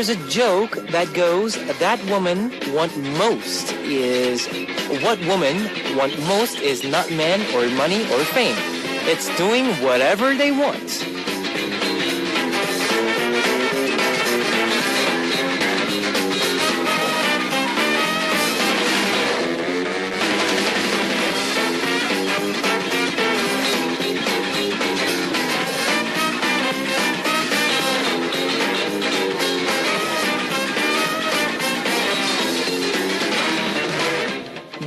There's a joke that goes, that woman want most is, what woman want most is not men or money or fame. It's doing whatever they want.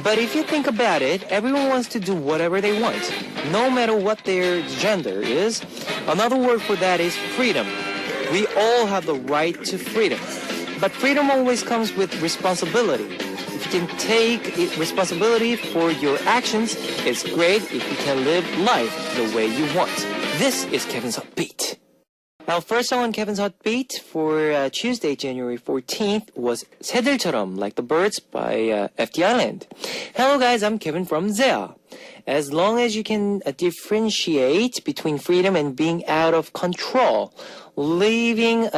But if you think about it, everyone wants to do whatever they want, no matter what their gender is. Another word for that is freedom. We all have the right to freedom. But freedom always comes with responsibility. If you can take responsibility for your actions, it's great if you can live life the way you want. This is Kevin's Hot Beat. Our first song on Kevin's Hot Beat for Tuesday, January 14th was 새들처럼, like the birds by FT Island. Hello guys, I'm Kevin from Zea. As long as you can differentiate between freedom and being out of control, living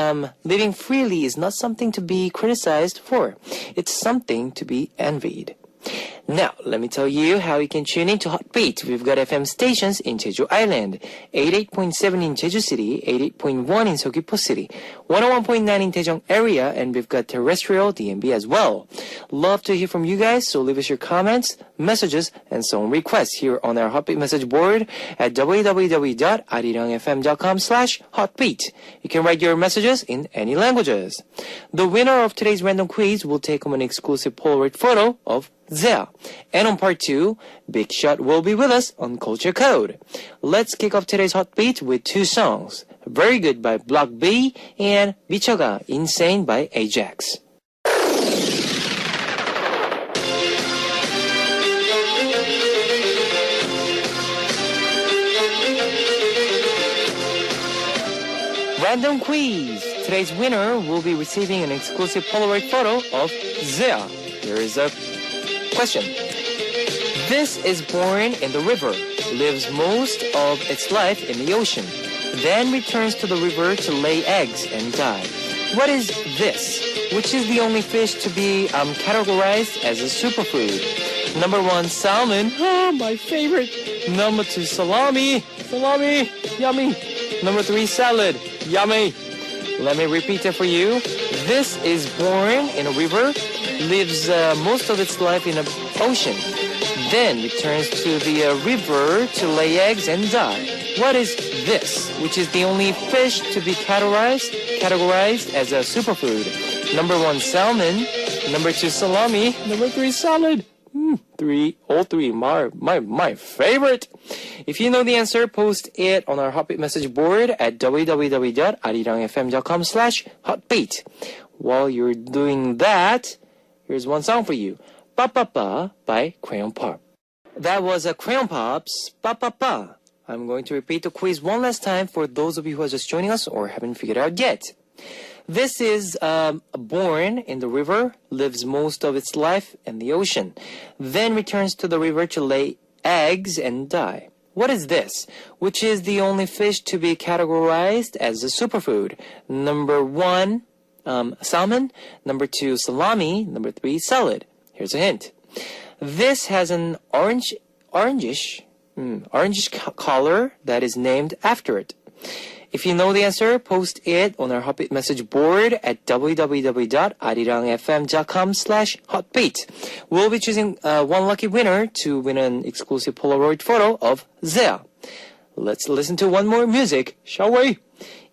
freely is not something to be criticized for. It's something to be envied. Now, let me tell you how you can tune in to Hot Beat. We've got FM stations in Jeju Island, 88.7 in Jeju City, 88.1 in Seogwipo City, 101.9 in Daejeong area, and we've got terrestrial DMB as well. Love to hear from you guys, so leave us your comments, messages, and song requests here on our Hot Beat message board at www.arirangfm.com/hotbeat. You can write your messages in any languages. The winner of today's random quiz will take home an exclusive Polaroid photo of Zea. And on part 2, Big Shot will be with us on Culture Code. Let's kick off today's Hot Beat with two songs. Very Good by Block B and 미쳐가 Insane by Ajax. Random quiz. Today's winner will be receiving an exclusive Polaroid photo of Zea. Here is a question. This is born in the river, lives most of its life in the ocean, then returns to the river to lay eggs and die. What is this? Which is the only fish to be categorized as a superfood? Number 1, salmon. Oh, my favorite. Number 2, salami. Salami. Yummy. Number 3, salad. Yummy. Let me repeat it for you. This is born in a river, lives most of its life in the ocean, then returns to the river to lay eggs and die. What is this? Which is the only fish to be categorized as a superfood? Number 1, salmon. Number 2, salami. Number 3, salad. All three, my favorite. If you know the answer, post it on our Hotbeat message board at www.arirangfm.com/hotbeat. While you're doing that, here's one song for you. Ba Ba Ba by Crayon Pop. That was a Crayon Pop's Ba Ba Ba. I'm going to repeat the quiz one last time for those of you who are just joining us or haven't figured out yet. This is born in the river, lives most of its life in the ocean, then returns to the river to lay eggs and die. What is this? Which is the only fish to be categorized as a superfood? Number 1, salmon. Number 2, salami. Number 3, salad. Here's a hint. This has an orangish color that is named after it. If you know the answer, post it on our Hotbeat message board at www.arirangfm.com/hotbeat. We'll be choosing one lucky winner to win an exclusive Polaroid photo of Zea. Let's listen to one more music, shall we?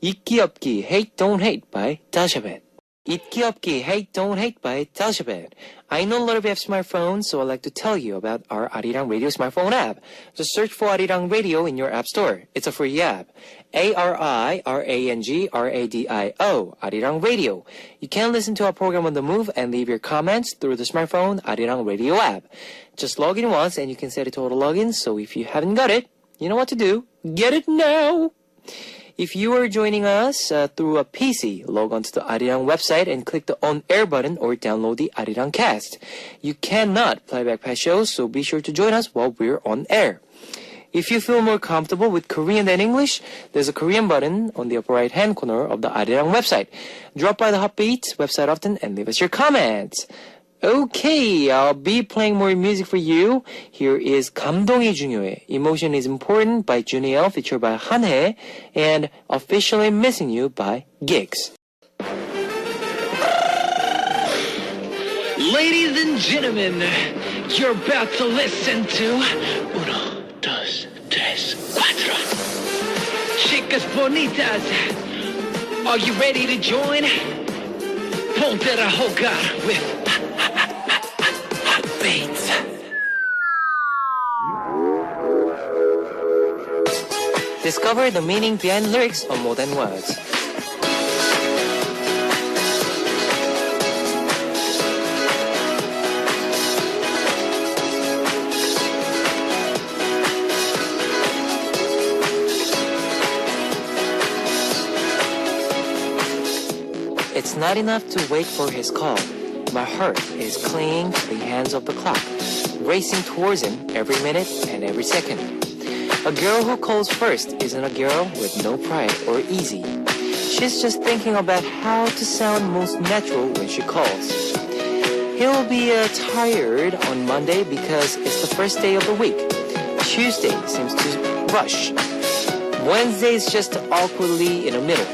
있기 없기, Hate Don't Hate by Dashabet. 있기 없기, Hate Don't Hate by Dashabet. I know a lot of you have smartphones, so I'd like to tell you about our Arirang Radio smartphone app. Just search for Arirang Radio in your app store. It's a free app. ARIRANG Arirang Radio. You can listen to our program on the move and leave your comments through the smartphone Arirang Radio app. Just log in once and you can set it to auto login, so if you haven't got it, you know what to do. Get it now! If you are joining us through a PC, log on to the Arirang website and click the on-air button or download the Arirang cast. You cannot play back past shows, so be sure to join us while we're on air. If you feel more comfortable with Korean than English, there's a Korean button on the upper right-hand corner of the Arirang website. Drop by the Heartbeat website often and leave us your comments. Okay, I'll be playing more music for you. Here is 감동이 중요해. Emotion is important by Junil, featured by Hanhae, and Officially Missing You by Gigs. Ladies and gentlemen, you're about to listen to Uno, Dos, Tres, Cuatro. Chicas bonitas, are you ready to join? Ponte a jugar with Heartbeats. Discover the meaning behind lyrics of more than words. It's not enough to wait for his call. My heart is clinging to the hands of the clock, racing towards him every minute and every second. A girl who calls first isn't a girl with no pride or easy. She's just thinking about how to sound most natural when she calls. He'll be tired on Monday because it's the first day of the week. Tuesday seems to rush. Wednesday is just awkwardly in the middle.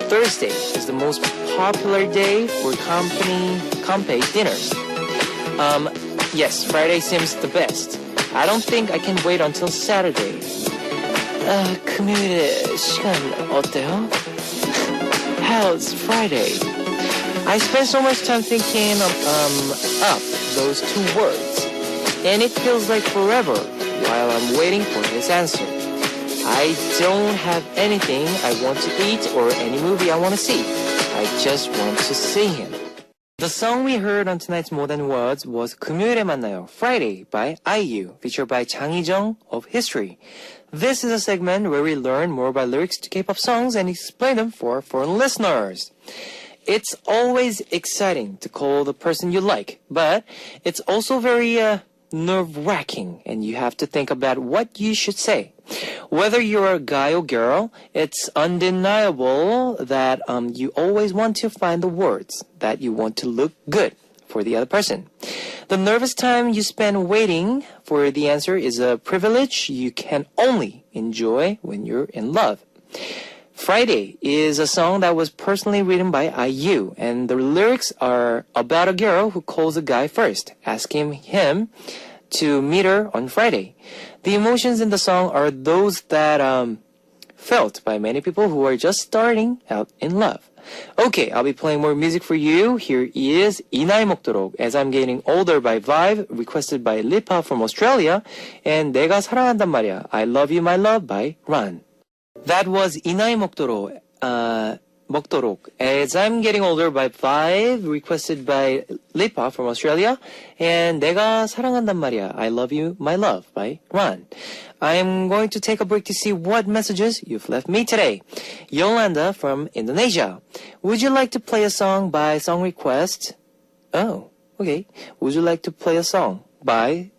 Thursday is the most popular day for company dinners. Yes, Friday seems the best. I don't think I can wait until Saturday. 금요일에 시간 어때요? How's Friday? I spend so much time thinking up those two words, and it feels like forever while I'm waiting for his answer. I don't have anything I want to eat or any movie I want to see. I just want to see him. The song we heard on tonight's More Than Words was 금요일에 만나요, Friday by IU, featured by Jang Hee-jung of History. This is a segment where we learn more about lyrics to K-pop songs and explain them for foreign listeners. It's always exciting to call the person you like, but it's also very nerve-wracking, and you have to think about what you should say. Whether you're a guy or girl, it's undeniable that you always want to find the words that you want to look good for the other person. The nervous time you spend waiting for the answer is a privilege you can only enjoy when you're in love. Friday is a song that was personally written by IU, and the lyrics are about a girl who calls a guy first, asking him to meet her on Friday. The emotions in the song are those that felt by many people who are just starting out in love. Okay, I'll be playing more music for you. Here is 이 나이 먹도록, As I'm Getting Older by Vive, requested by Lipa from Australia, and 내가 사랑한단 말이야, I Love You My Love by Ran. That was 이 나이 먹도록, As I'm Getting Older by Vive, requested by Lipa from Australia, and 내가 사랑한단 말이야, I Love You My Love by Ran. I am going to take a break to see what messages you've left me today. Yolanda from Indonesia. Would you like to play a song by song request? Oh, okay. Would you like to play a song by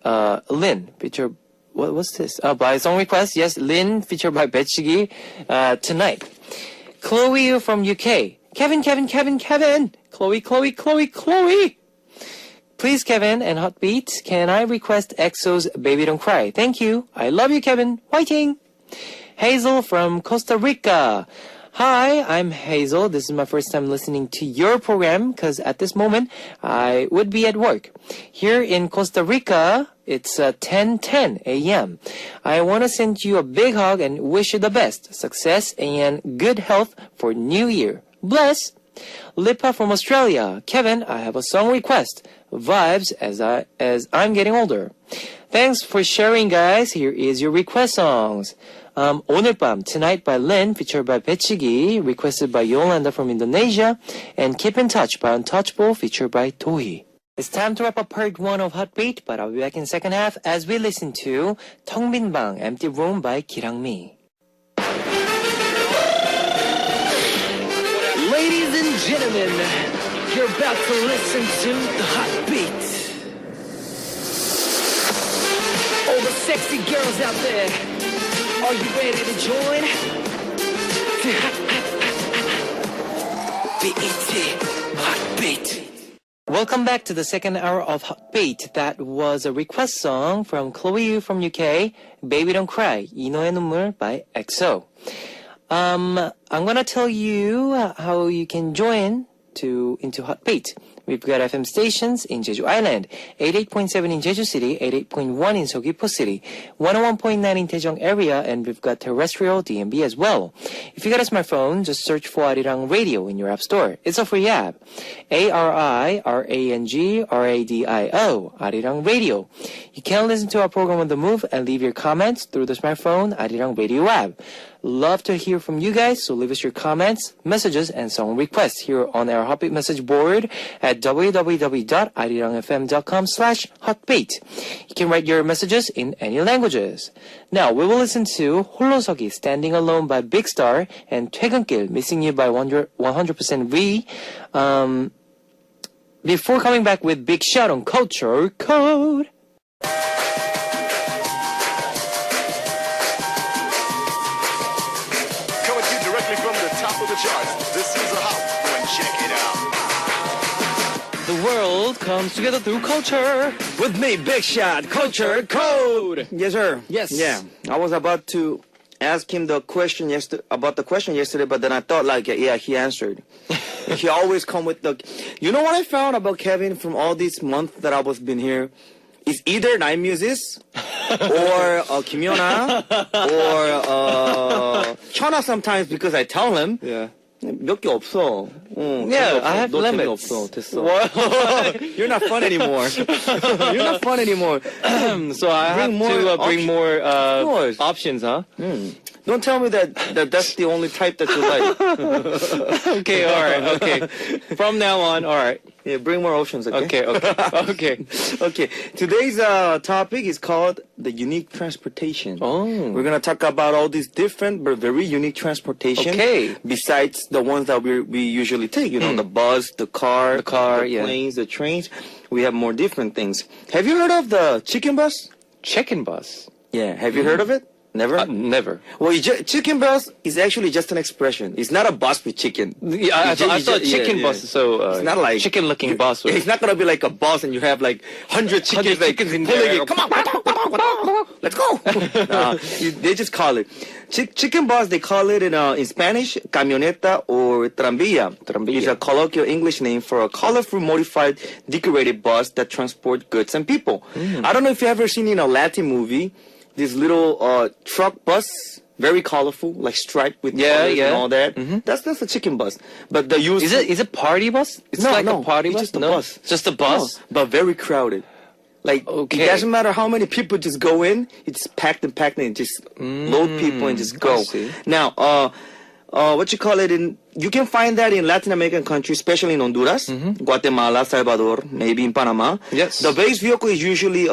Lin, feature? What's this? By song request, yes, Lin, featured by Bechigi, tonight. Chloe from UK. Kevin. Chloe. Please, Kevin and Heartbeat, can I request EXO's Baby Don't Cry? Thank you. I love you, Kevin. Fighting. Hazel from Costa Rica. Hi, I'm Hazel. This is my first time listening to your program because at this moment I would be at work. Here in Costa Rica, it's 10:10 a.m. I want to send you a big hug and wish you the best, success, and good health for New Year. Bless. Lipa from Australia. Kevin, I have a song request. Vibes as I'm Getting Older. Thanks for sharing, guys. Here is your request songs. 오늘 밤, Tonight by Lin, featured by Bechigi, requested by Yolanda from Indonesia, and Keep in Touch by Untouchable, featured by Tohi. It's time to wrap up part 1 of Heartbeat, but I'll be back in the second half as we listen to 텅 빈 방, Empty Room by Kirangmi. Ladies and gentlemen, you're about to listen to the Heartbeat. all the sexy girls out there, are you ready to join? BET Hot Beat. Welcome back to the second hour of Hot Beat. That was a request song from Chloe Yu from UK, Baby Don't Cry, 이너의 눈물 by EXO. I'm gonna tell you how you can join into Hot Beat. We've got FM stations in Jeju Island, 88.7 in Jeju City, 88.1 in Seogwipo City, 101.9 in Daejeong area, and we've got terrestrial DMB as well. If you got a smartphone, just search for Arirang Radio in your app store. It's a free app. ARIRANG RADIO, Arirang Radio. You can listen to our program on the move and leave your comments through the smartphone Arirang Radio app. Love to hear from you guys, so leave us your comments, messages, and song requests here on our Hotbeat message board at www.arirangfm.com/hotbeat. You can write your messages in any languages. Now, we will listen to 홀로서기 Standing Alone by Big Star and 퇴근길 Missing You by 100% V. Before coming back with Big Shout on Culture Code. This is a hot one, check it out. The world comes together through culture. With me, Big Shot, Culture Code. Yes, sir. Yes. Yeah. I was about to ask him the question yesterday, but then I thought yeah, he answered. He always come with the. You know what I found about Kevin from all these months that I was been here? Is either Nine Muses or Kim Yona or Chana sometimes because I tell him. Yeah. 몇 개 없어. Yeah, I have 너 limits. 재미없어. 됐어. What? You're not fun anymore. You're not fun anymore. So I have to bring more course. options, huh? Don't tell me that's the only type that you like. Okay, all right, okay. From now on, all right. Yeah, bring more options, okay? Okay. Okay. Today's topic is called the unique transportation. Oh. We're gonna talk about all these different but very unique transportation. Okay. Besides the ones that we usually take, you know, the bus, the car, the yeah. planes, the trains. We have more different things. Have you heard of the chicken bus? Chicken bus. Yeah. Have you heard of it? Never? Never. Well, chicken bus is actually just an expression. It's not a bus with chicken. Yeah, I thought chicken bus, so it's not like chicken-looking bus. It's not gonna be like a bus and you have like 100 chickens, in pulling there. it. Come on, let's go. They just call it chicken bus. They call it in Spanish camioneta or tranvía. It's a colloquial English name for a colorful, modified, decorated bus that transports goods and people. I don't know if you ever seen in a Latin movie. This little truck bus, very colorful, like striped with colors and all that. That's a chicken bus. But the use Is it party bus? It's No, like no, a party it's bus? just a bus. Just a bus? No, but very crowded. Like Okay. it doesn't matter how many people just go in, it's packed and just load people and just go. I see. Now, what you call it you can find that in Latin American countries, especially in Honduras, Guatemala, Salvador, maybe in Panama. Yes. The base vehicle is usually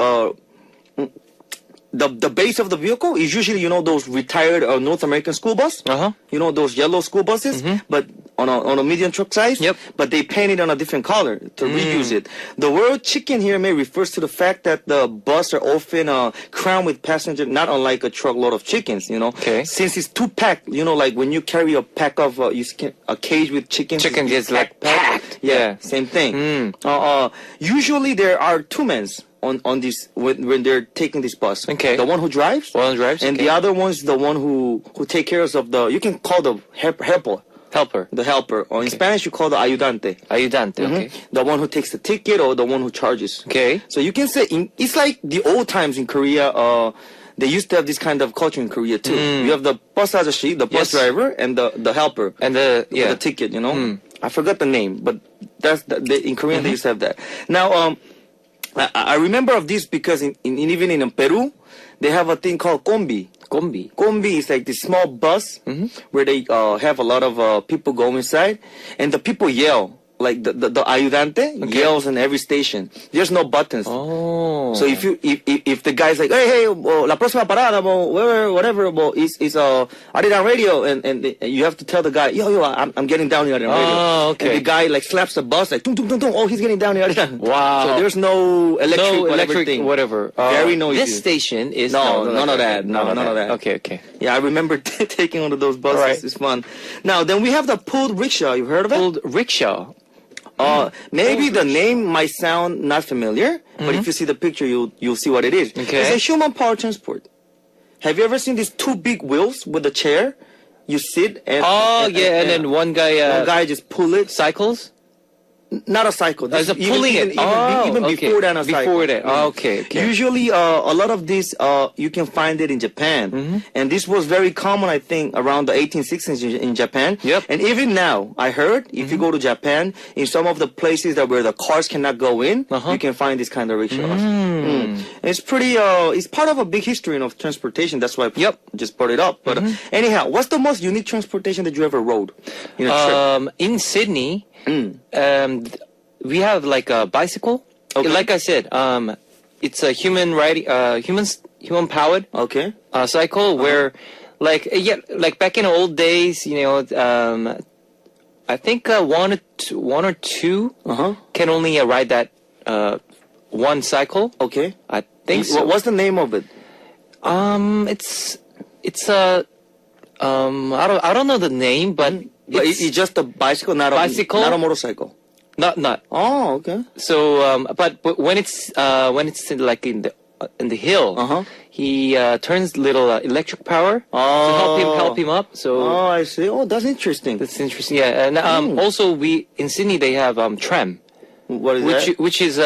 the base of the vehicle is usually, you know, those retired North American school bus. You know, those yellow school buses, but on a medium truck size. Yep. But they paint it on a different color to reuse it. The word chicken here may refers to the fact that the bus are often crowned with passengers, not unlike a truckload of chickens, you know. Okay. Since it's too packed, you know, like when you carry a pack of, a cage with chickens. Chicken gets like packed. Yeah, same thing. Usually there are two men on this when they're taking this bus. Okay. The one who drives. One who drives, And okay. the other one's the one who take care of the. You can call the helper. The helper. Or in Spanish you call the ayudante. Ayudante, okay. The one who takes the ticket or the one who charges. Okay. So you can say it's like the old times in Korea. They used to have this kind of culture in Korea too. You have the bus ajashi, the bus Yes. driver, and the helper. And With the ticket, you know. I forgot the name, but in Korean they used to have that. Now, I remember of this because even in Peru, they have a thing called combi. Combi is like this small bus where they have a lot of people go inside, and the people yell like the ayudante yells in every station. There's no buttons. Oh. So if the guy's like, hey, la próxima parada, whatever, is Ariran Radio, and you have to tell the guy, yo, I'm getting down here Ariran Radio. Oh, okay. And the guy like slaps the bus, like, tung, tung, tung, tung, oh, he's getting down here Ariran. Wow. So there's no electric thing. whatever. Very noisy. This station is No, none of that. No, none of that. Okay. Yeah, I remember taking one of those buses. Alright. It's fun. Now, then we have the pulled rickshaw. You heard of it? Old rickshaw. Maybe the name might sound not familiar, but if you see the picture, you'll see what it is. Okay. It's a human power transport. Have you ever seen these two big wheels with a chair? You sit and And then one guy just pull it. cycles. Not a cycle. As a Even- pulling even, it. even Okay. before than a cycle. Before that. Yeah. Okay. Usually, a lot of this, you can find it in Japan. And this was very common, I think, around the 1860s in Japan. Yep. And even now, I heard, if you go to Japan, in some of the places where the cars cannot go in, you can find this kind of rickshaws. And it's pretty, it's part of a big history of transportation. That's why I just brought it up. But anyhow, what's the most unique transportation that you ever rode in a trip? In Sydney, we have like a bicycle. Okay. Like I said, it's a human powered Okay. cycle where, like back in the old days, I think one or two can only ride that one cycle. Okay. I think so. What's the name of it? It's a I don't know the name, but But it's just a bicycle, not Bicycle? not a motorcycle. not. Oh, okay. So, but when it's like in the hill, he turns little electric power to help him up. So Oh, I see. Oh, that's interesting. that's interesting. Yeah, and also in Sydney they have tram, What is that? which is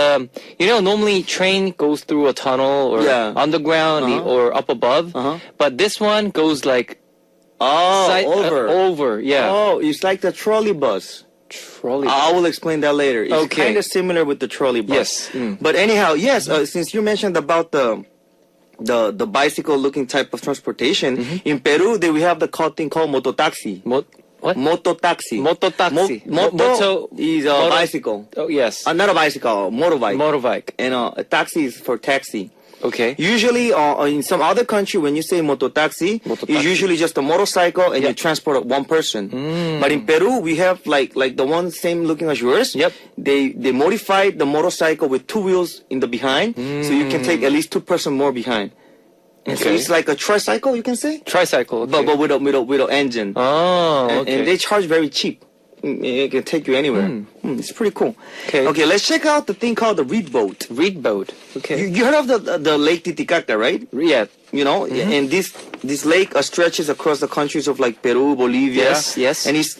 normally train goes through a tunnel or Yeah. underground or up above, but this one goes like over. Yeah, Oh, it's like the trolley bus. trolley. I will explain that later. It's Okay. kind of similar with the trolley bus. Yes. But anyhow, yes. Since you mentioned about the bicycle-looking type of transportation in Peru, we have the thing called mototaxi. What? Mototaxi. Mototaxi. Moto is a bicycle. Oh yes. Not a bicycle, motorbike. Motorbike. And a taxi is for taxi. Okay. Usually, in some other country, when you say mototaxi, Mototaxi. it's usually just a motorcycle and you transport one person. But in Peru, we have like the one same looking as yours. Yep. They modified the motorcycle with two wheels in the behind, so you can take at least 2 person more behind. And so Okay. it's like a tricycle, you can say, Tricycle. Okay. but with a engine. Oh, And- okay. And they charge very cheap. It can take you anywhere. It's pretty cool. Okay. Okay, let's check out the thing called the reed boat. Reed boat. Okay. You heard of the Lake Titicaca, right? Yeah. You know, and this lake stretches across the countries of like Peru, Bolivia. Yes. And it's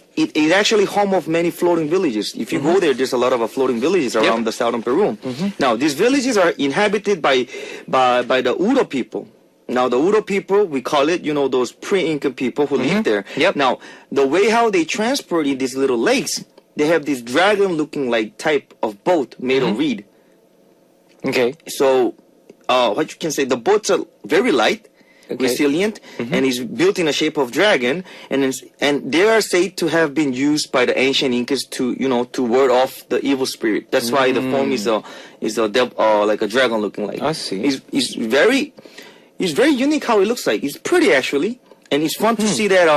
actually home of many floating villages. If you go there, there's a lot of floating villages around the southern Peru. Now, these villages are inhabited by the Uro people. Now, the Uro people, we call it, those pre-Inca people who live there. Yep. Now, the way how they transport in these little lakes, they have this dragon-looking like type of boat made of reed. Okay. So, what you can say, the boats are very light, resilient, and is built in a shape of dragon, and they are said to have been used by the ancient Incas to ward off the evil spirit. That's why the form is like a dragon looking like. I see. It's very unique how it looks like. It's pretty actually. And it's fun to see that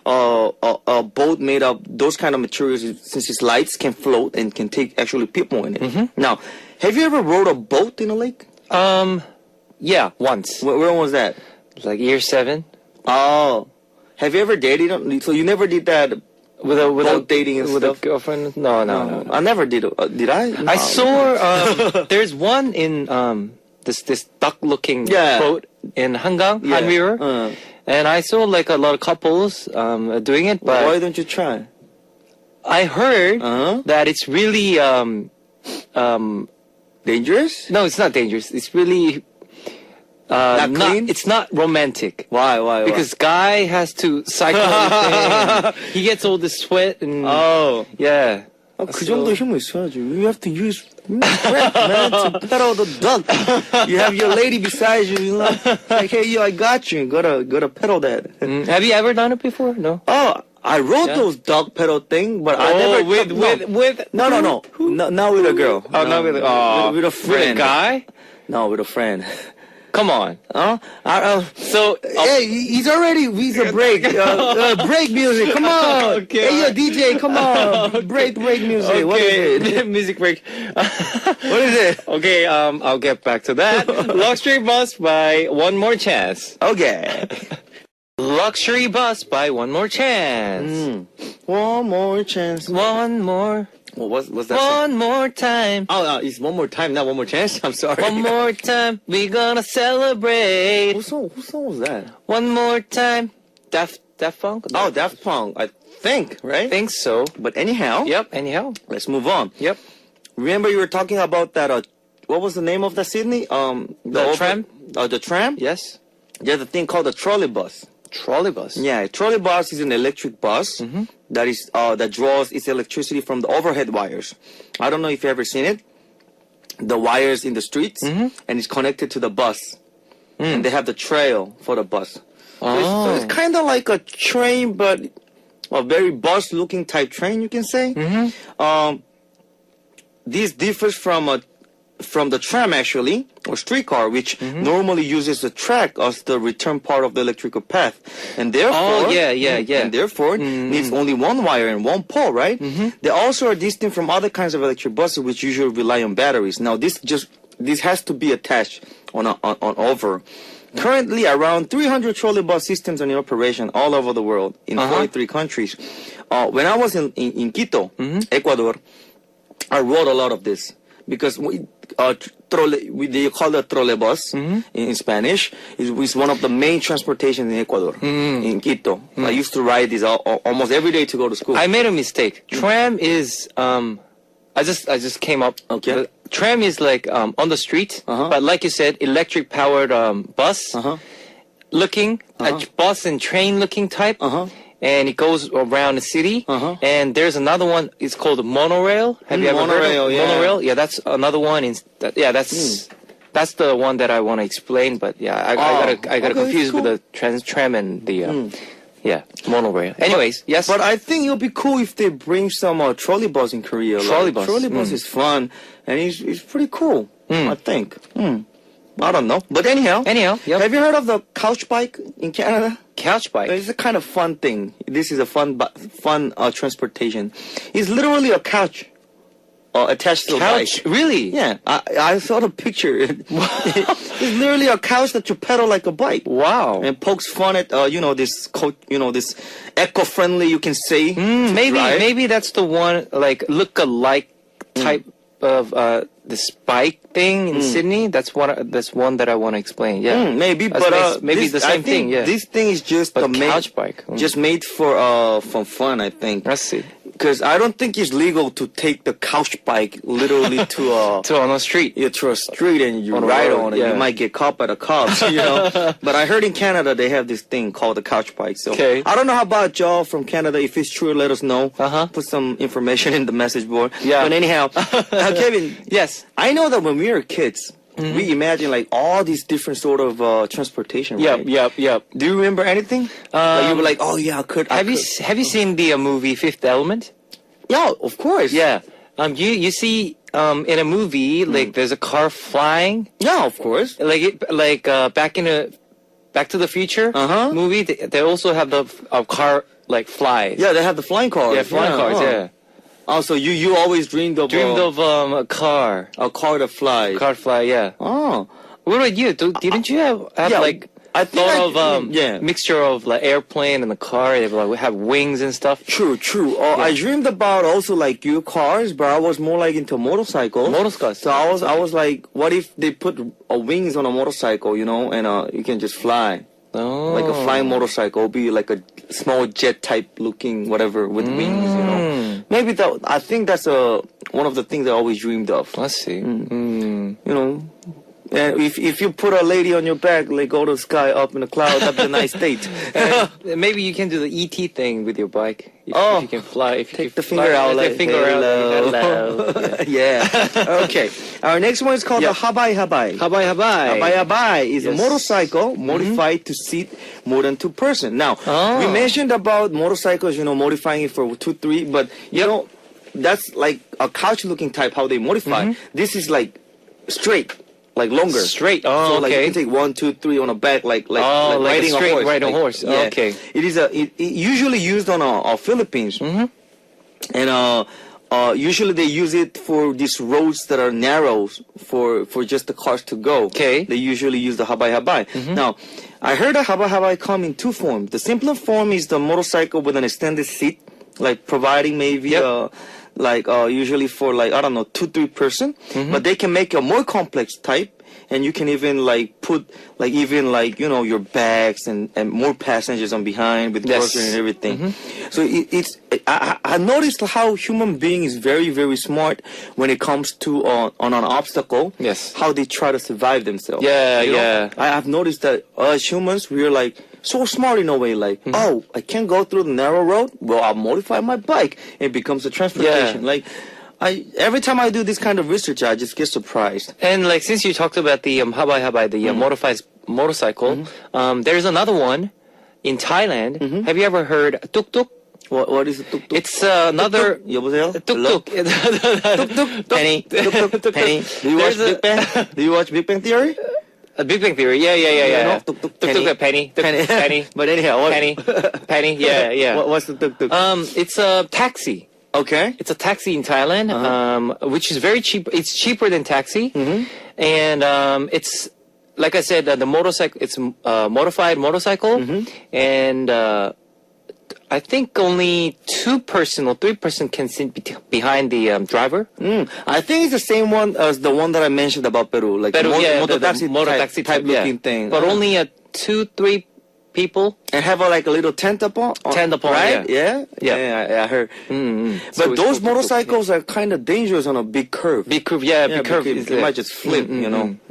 a boat made of those kind of materials, since its lights can float and can take actually people in it. Now, have you ever rode a boat in a lake? Yeah, once. Where was that? Like year 7. Oh, have you ever dated? So you never did that With a boat dating and with stuff? a girlfriend? No. I never did. Did I? I saw there's one in this duck-looking Yeah. boat in Hangang, Han River, and I saw like a lot of couples doing it. But Why don't you try? I heard that it's really Dangerous? no, it's not dangerous. It's really Not clean? It's not romantic. Why? Because guy has to cycle everything. He gets all the sweat and yeah. 그 정도 힘은 있어야지. You have to use breath, man, to pedal the duck. You have your lady beside you. Like, hey, yo, I got you. Gotta pedal that. Have you ever done it before? No. Oh, I rode Yeah. those dog pedal thing, but I never with took- no. with No, no, no. Not with a girl. Oh, not with with a friend. With a guy? No, with a friend. Come on. Huh? So Hey, he's a break. Break music. Come on. Okay, Hey, yo, alright. DJ, come on. Break music. What is it? Music break. What is it? Okay, I'll get back to that. Luxury Bus by One More Chance. Okay. Luxury Bus by One More Chance. One more chance. One more. What's that? song? One more time. Oh, it's one more time, not one more chance. I'm sorry. One more time. We're gonna celebrate. Whose song was that? One more time. Daft Punk? Oh, Daft Punk. I think, right? I think so. But anyhow, Yep, anyhow. let's move on. Yep. Remember you were talking about that, what was the name of the Sydney? The tram? The tram? Yes. There's a thing called a trolley bus. Trolley bus. Yeah, a trolley bus is an electric bus that draws its electricity from the overhead wires. I don't know if you've ever seen it. The wires in the streets, and it's connected to the bus. And they have the trail for the bus. So it's kind of like a train, but a very bus-looking type train, you can say. This differs from the tram, actually, or streetcar, which normally uses the track as the return part of the electrical path, and therefore, and therefore needs only one wire and one pole, right? They also are distinct from other kinds of electric buses, which usually rely on batteries. Now, this has to be attached on over. Currently, around 300 trolley bus systems are in operation all over the world in 43 countries. When I was in Quito, Ecuador, I rode a lot of this. Because they call it trolebus in Spanish. It's one of the main transportations in Ecuador, in Quito. I used to ride this almost every day to go to school. I made a mistake. Tram is I just came up. Okay. The tram is like on the street, but like you said, electric powered bus looking, a bus and train looking type. And it goes around the city. And there's another one. It's called a monorail. Have you ever heard monorail, of yeah. monorail? Yeah, that's another one. That's the one that I want to explain. But yeah, I got okay, confused cool. with the tram and the monorail. Anyways, yes. But I think it would be cool if they bring some trolley bus in Korea. Trolley bus. Trolley bus is fun, and it's pretty cool, I think. I don't know. But anyhow, yep. Have you heard of the couch bike in Canada? Couch bike. It's a kind of fun thing. This is a fun transportation. It's literally a couch attached to a Couch? bike. Really? Yeah, I saw the picture. It's literally a couch that you pedal like a bike. Wow. And pokes fun at this this eco-friendly, you can say. Maybe that's the one, like look-alike type of this bike thing in Sydney. That's one that I want to explain. Yeah, maybe, That's but maybe this, the I same thing. think Yeah, this thing is just but a couch bike. just made for fun. I think. Let's see. Because I don't think it's legal to take the couch bike literally to On the street. to a street and you On a ride road, on it. yeah. You might get caught by the cops, But I heard in Canada they have this thing called the couch bike. So Okay. I don't know how about y'all from Canada. If it's true, let us know. Put some information in the message board. Yeah. But anyhow, Kevin, Yes. I know that when we were kids, we imagine like all these different sort of transportation. Right? Yep. Do you remember anything? Like you were like, oh yeah, I could. Have you seen the movie Fifth Element? Yeah, of course. Yeah. You see in a movie like there's a car flying Yeah, of course. back in Back to the Future movie. They also have the car like flies. Yeah, they have the flying cars. Yeah, flying cars. Yeah. Oh, so you always dreamed of A car. a car that flies. Car fly. Yeah. Oh, What about you? Didn't you have yeah, like I think thought of yeah. mixture of like airplane and the car? They like we have wings and stuff. True. I dreamed about also like your cars, but I was more like into motorcycles. Motorcycles. So I was like, what if they put wings on a motorcycle, and you can just fly. Oh. Like a flying motorcycle, be like a small jet type looking whatever with wings, Maybe I think that's one of the things I always dreamed of. Let's see. And if you put a lady on your back, like go to the sky up in the cloud, that'd be a nice date. Maybe you can do the ET thing with your bike. If Oh. you can fly. If you Take can the finger fly, out, take like, the finger out. hello. Hello. Yeah. Okay. Our next one is called Yeah. the Habai Habai. Habai habai. Habai Habai is a Yes. motorcycle modified to seat more than 2 person. Now, Oh. we mentioned about motorcycles, modifying it for 2, 3, but that's like a couch-looking type how they modify. This is like straight, like longer. Straight. So Oh, like you okay. can take 1, 2, 3 on a back, like like a riding straight a horse. riding a Like, horse. yeah. Okay. It is it usually used on Philippines, and usually they use it for these roads that are narrow for just the cars to go. Okay. They usually use the habai habai. Now, I heard a habai habai come in 2 forms. The simpler form is the motorcycle with an extended seat, like providing maybe Yep. usually for like I don't know 2, 3 person. But they can make a more complex type. And you can even put your bags and more passengers on behind with Yes. groceries and everything. So I noticed how human being is very, very smart when it comes to on an obstacle. Yes. How they try to survive themselves. Yeah, You know? yeah. I've noticed that us humans, we're like so smart in a way. Like, oh, I can't go through the narrow road. Well, I'll modify my bike. It becomes a transportation. Yeah. Like, every time I do this kind of research, I just get surprised. And like since you talked about the habai habai, the modified motorcycle, there's another one in Thailand. Have you ever heard tuk tuk? What is it? Tuk tuk? It's another 여보세요? tuk Hello? tuk. Penny. Penny. Do you watch There's Big Bang? Do you watch Big Bang Theory? Big Bang Theory. Yeah. know, tuk tuk Tuk tuk penny. Penny. But anyhow, what, Penny. Yeah. what's the tuk tuk? It's a taxi. Okay. It's a taxi in Thailand, which is very cheap. It's cheaper than taxi, and it's like I said, the motorcycle. It's a modified motorcycle, and I think only 2 person or 3 person can sit behind the driver. I think it's the same one as the one that I mentioned about Peru, like Pero, yeah, the mototaxi type looking yeah. thing. But only 2, 3 people. And have a little tent upon. Tent upon, right? yeah. Yeah, I heard. So But it's those tuk-tuk, motorcycles are kind of dangerous on a big curve. Big curve, yeah, Yeah, big curve. because it might just flip,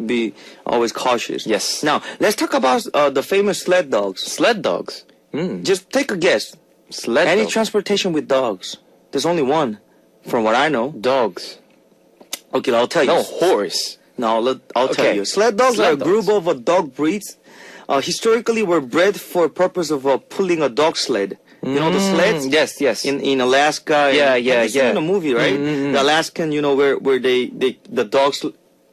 Be always cautious. Yes. Now, let's talk about the famous sled dogs. Sled dogs. Just take a guess. Sled Any dogs. transportation with dogs. There's only one, from what I know. Dogs. Okay, I'll tell you. No, horse. No, I'll tell Okay. you. Sled dogs Sled are a group dogs. of dog breeds. Historically, were bred for purpose of pulling a dog sled. You know the sleds? Yes. In Alaska. Yeah, Have you seen yeah. in the movie, right? The Alaskan, where the dogs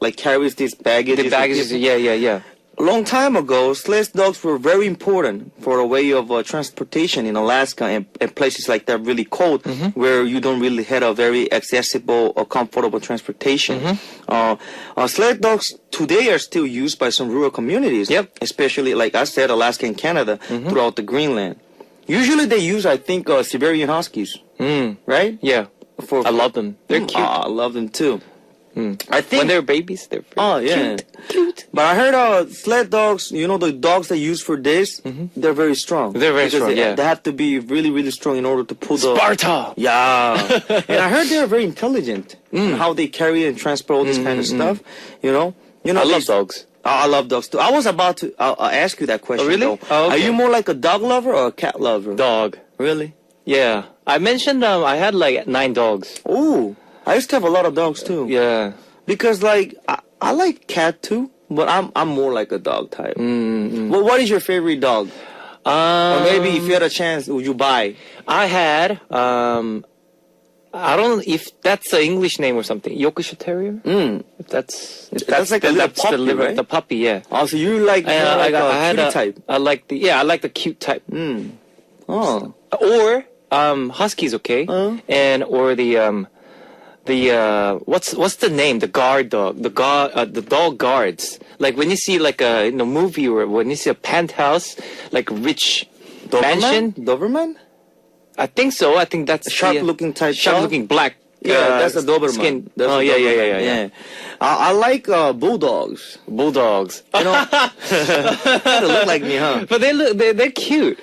like carries these baggage. The baggage. Yeah. A long time ago, sled dogs were very important for a way of transportation in Alaska and places like that really cold, where you don't really have a very accessible or comfortable transportation. Sled dogs today are still used by some rural communities, Yep. especially, like I said, Alaska and Canada, throughout the Greenland. Usually they use, I think, Siberian Huskies, right? Yeah. I love them. They're cute. I love them too. I think When they're babies, they're very cute. But I heard sled dogs, the dogs they use for this, they're very strong. They're very Because strong, yeah. They have to be really, really strong in order to pull the... Sparta. Yeah. And I heard they're very intelligent in how they carry and transport all this kind of stuff, I I love these- dogs. I love dogs too. I was about to ask you that question. Oh, really? though. Oh, okay. Are you more like a dog lover or a cat lover? Dog. Really? Yeah. I mentioned I had like 9 dogs. Ooh. I used to have a lot of dogs too. Yeah. Because I like cat too, but I'm more like a dog type. Well, what is your favorite dog? Or maybe if you had a chance, would you buy? I had I don't know if that's an English name or something. Yorkshire Terrier. If that's like a little puppy, right? The puppy, yeah. Oh, so you like, more like I a cutie type? I like the cute type. Oh. Or Husky's okay, or the what's the name? The guard dog. The dog guards. Like when you see like in a movie or when you see a penthouse, like rich mansion. Doberman? I think so. I think that's Sharp-looking type dog? Sharp-looking black. Yeah, that's a Doberman. Skin. That's Oh a yeah. Doberman. I like bulldogs. Bulldogs. You know, they look like me, huh? But they're cute.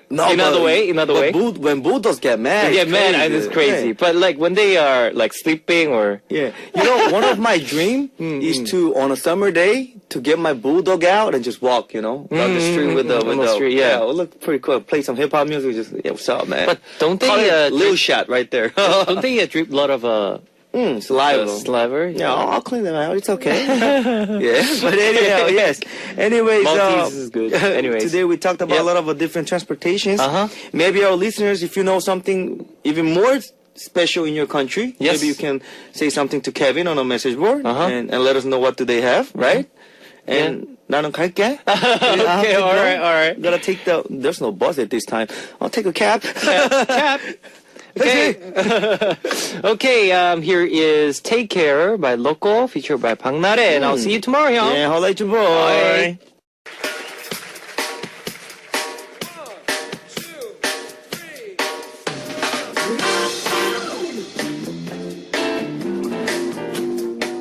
No, Another way. When bulldogs get mad, They get mad and it's crazy. Yeah. But like when they are like sleeping or Yeah. One of my dream is to, on a summer day, to get my bulldog out and just walk, down the street with the... on the street, yeah. It would look pretty cool. Play some hip-hop music, just, yeah, what's up, man? But don't they Call it Lil drip, Shot right there. don't they drip a lot of Saliva. Sliver. Yeah, I'll clean them out. It's okay. Yeah, but anyhow, yes. Anyways, Maltese is good. Anyways. today we talked about Yep. a lot of different transportations. Uh-huh. Maybe our listeners, if you know something even more special in your country, Yes. maybe you can say something to Kevin on a message board Uh-huh. and let us know what do they have, right? And 나는 갈게. Okay, all right. Gotta take there's no bus at this time. I'll take a cab. Cap. Okay. Okay, here is Take Care by Loco, featured by 박나래, and I'll see you tomorrow, y'all. Yeah, holla at your boy. Bye.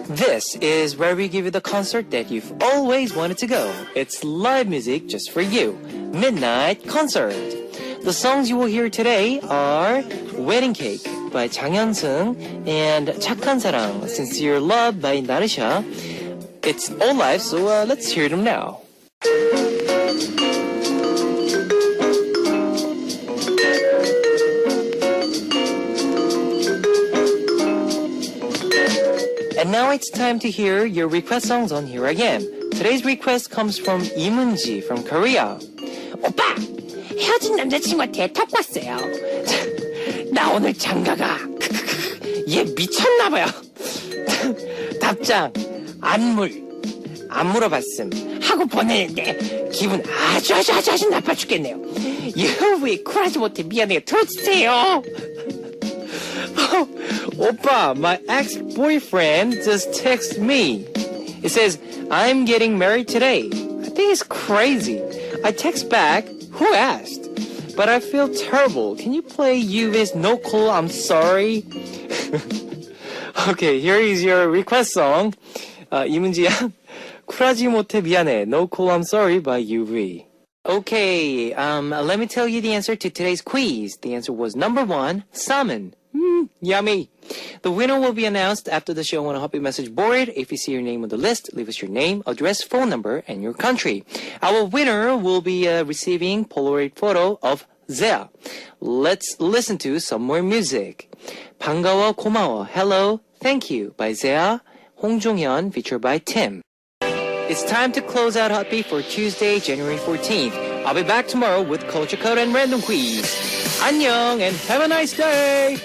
This is where we give you the concert that you've always wanted to go. It's live music just for you. Midnight Concert. The songs you will hear today are Wedding Cake by 장현승 and 착한 사랑, Sincere Love by Narisha. It's all live, so let's hear them now. And now it's time to hear your request songs on Here I Am. Today's request comes from 이문지 from Korea. 오빠! 헤어진 남자친구한테 톡 왔어요. 나 오늘 장가가. 얘 미쳤나봐요. 답장 안 물어봤음 하고 보내는데 기분 아주 나빠 죽겠네요. 왜 쿨하지 못해 미안해요. 들어주세요. Oppa, my ex-boyfriend just texted me. It says, I'm getting married today. I think it's crazy. I text back, who asked? But I feel terrible. Can you play Yuvi's No Cool, I'm Sorry? Okay, here is your request song. 이문지야, 쿨하지 못해 미안해. No Cool, I'm Sorry by UV. Okay, let me tell you the answer to today's quiz. The answer was number 1, salmon. Yummy. The winner will be announced after the show on a Happy Message board. If you see your name on the list, leave us your name, address, phone number, and your country. Our winner will be receiving Polaroid photo of Zea. Let's listen to some more music. 반가워, 고마워, hello, thank you by Zea, 홍종현, featured by Tim. It's time to close out Hotbeat for Tuesday, January 14th. I'll be back tomorrow with Culture Code and Random Quiz. 안녕 and have a nice day!